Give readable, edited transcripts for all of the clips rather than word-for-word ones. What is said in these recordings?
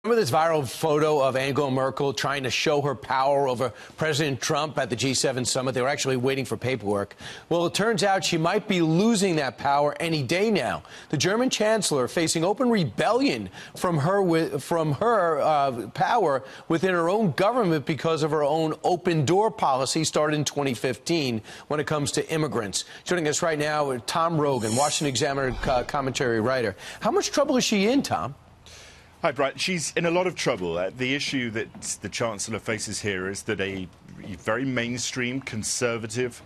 Remember this viral photo of Angela Merkel trying to show her power over President Trump at the G7 summit? They were actually waiting for paperwork. Well, it turns out she might be losing that power any day now. The German Chancellor facing open rebellion from her power within her own government because of her own open door policy started in 2015 when it comes to immigrants. Joining us right now, Tom Rogan, Washington Examiner commentary writer. How much trouble is she in, Tom? Hi, Brian. She's in a lot of trouble. The issue that the Chancellor faces here is that a very mainstream, conservative,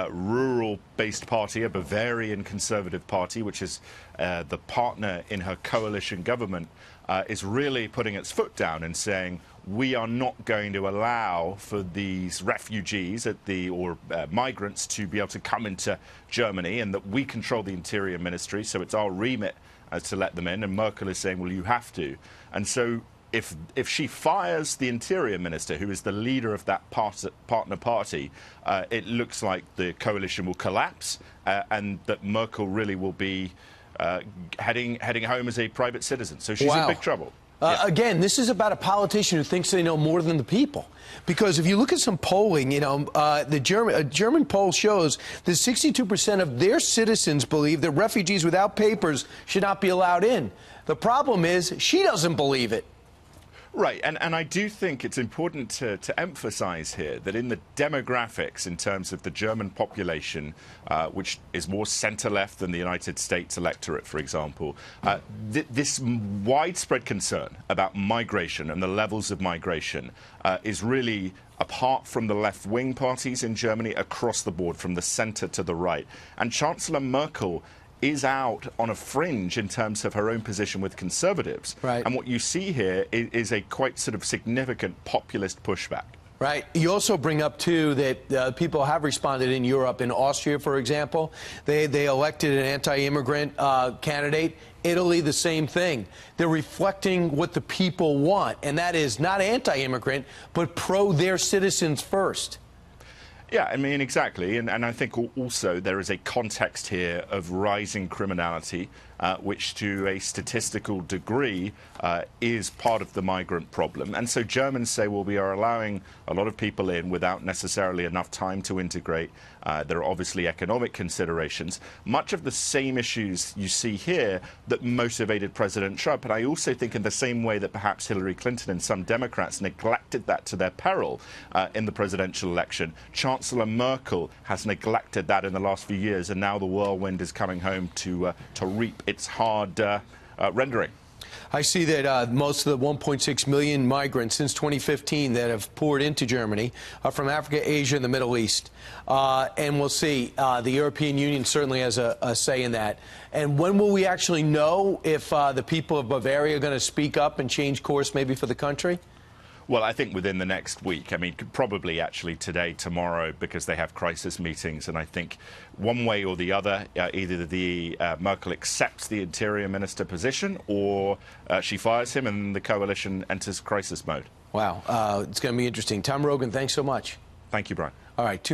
rural-based party, a Bavarian conservative party, which is the partner in her coalition government, is really putting its foot down and saying, we are not going to allow for these refugees or migrants to be able to come into Germany, and that we control the Interior Ministry, so it's our remit to let them in. And Merkel is saying, well, you have to. And so if she fires the Interior Minister, who is the leader of that partner party, it looks like the coalition will collapse, and that Merkel really will be heading home as a private citizen. So she's in big trouble. Again, this is about a politician who thinks they know more than the people. Because if you look at some polling, you know, the German poll shows that 62% of their citizens believe that refugees without papers should not be allowed in. The problem is she doesn't believe it. Right, and I do think it's important to emphasize here that in the demographics, in terms of the German population, which is more centre-left than the United States electorate, for example, this widespread concern about migration and the levels of migration is really, apart from the left-wing parties in Germany, across the board, from the centre to the right. And Chancellor Merkel is out on a fringe in terms of her own position with conservatives. Right. And what you see here is a quite sort of significant populist pushback. Right. You also bring up, too, that people have responded in Europe. In Austria, for example, they elected an anti-immigrant candidate. Italy, the same thing. They're reflecting what the people want, and that is not anti-immigrant, but pro their citizens first. Yeah, I mean, exactly. And I think also there is a context here of rising criminality, which to a statistical degree is part of the migrant problem. And so Germans say, well, we are allowing a lot of people in without necessarily enough time to integrate. There are obviously economic considerations. Much of the same issues you see here that motivated President Trump. And I also think in the same way that perhaps Hillary Clinton and some Democrats neglected that to their peril in the presidential election, Chancellor Merkel has neglected that in the last few years, and now the whirlwind is coming home to reap its hard rendering. I see that most of the 1.6 million migrants since 2015 that have poured into Germany are from Africa, Asia, and the Middle East. And we'll see. The European Union certainly has a say in that. And when will we actually know if the people of Bavaria are going to speak up and change course maybe for the country? Well, I think within the next week. I mean, probably actually today, tomorrow, because they have crisis meetings. And I think one way or the other, either the Merkel accepts the Interior Minister position or she fires him and the coalition enters crisis mode. Wow. It's going to be interesting. Tom Rogan, thanks so much. Thank you, Brian. All right, 2 minutes.